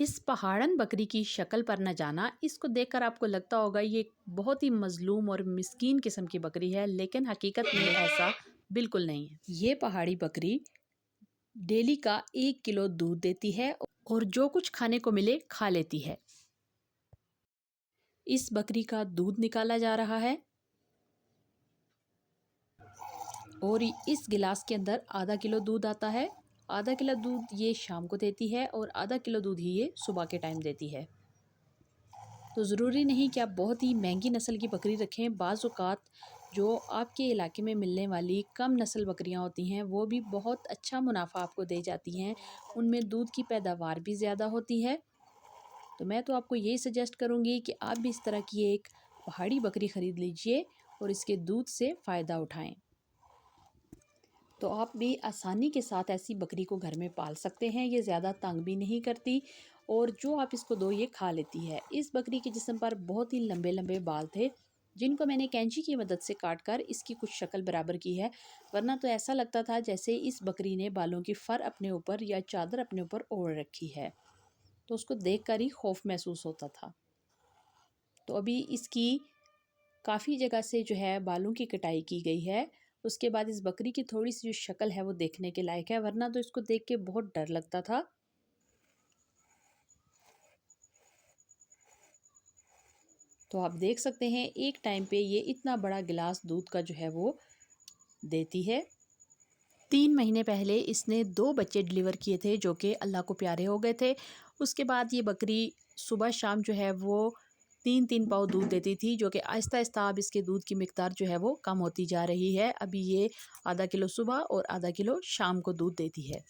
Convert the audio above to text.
इस पहाड़न बकरी की शक्ल पर न जाना, इसको देखकर आपको लगता होगा ये बहुत ही मजलूम और मिस्कीन किस्म की बकरी है, लेकिन हकीकत में ऐसा बिल्कुल नहीं है। ये पहाड़ी बकरी डेली का 1 किलो दूध देती है और जो कुछ खाने को मिले खा लेती है। इस बकरी का दूध निकाला जा रहा है और इस गिलास के अंदर आधा किलो दूध आता है। आधा किलो दूध ये शाम को देती है और आधा किलो दूध ही ये सुबह के टाइम देती है। तो ज़रूरी नहीं कि आप बहुत ही महंगी नस्ल की बकरी रखें। बाज़ औक़ात जो आपके इलाके में मिलने वाली कम नस्ल बकरियां होती हैं वो भी बहुत अच्छा मुनाफा आपको दे जाती हैं। उनमें दूध की पैदावार भी ज़्यादा होती है। तो मैं तो आपको यही सजेस्ट करूँगी कि आप भी इस तरह की एक पहाड़ी बकरी ख़रीद लीजिए और इसके दूध से फ़ायदा उठाएँ। तो आप भी आसानी के साथ ऐसी बकरी को घर में पाल सकते हैं। ये ज़्यादा तंग भी नहीं करती और जो आप इसको दो ये खा लेती है। इस बकरी के जिस्म पर बहुत ही लंबे लंबे बाल थे, जिनको मैंने कैंची की मदद से काट कर इसकी कुछ शक्ल बराबर की है, वरना तो ऐसा लगता था जैसे इस बकरी ने बालों की फर अपने ऊपर या चादर अपने ऊपर ओढ़ रखी है। तो उसको देख कर ही खौफ महसूस होता था। तो अभी इसकी काफ़ी जगह से जो है बालों की कटाई की गई है। उसके बाद इस बकरी की थोड़ी सी जो शक्ल है वो देखने के लायक है, वरना तो इसको देख के बहुत डर लगता था। तो आप देख सकते हैं एक टाइम पे ये इतना बड़ा गिलास दूध का जो है वो देती है। 3 महीने पहले इसने 2 बच्चे डिलीवर किए थे जो कि अल्लाह को प्यारे हो गए थे। उसके बाद ये बकरी सुबह शाम जो है वो 3-3 पाव दूध देती थी, जो कि आहिस्ता आहिस्ता अब इसके दूध की मिकदार जो है वो कम होती जा रही है। अभी ये आधा किलो सुबह और आधा किलो शाम को दूध देती है।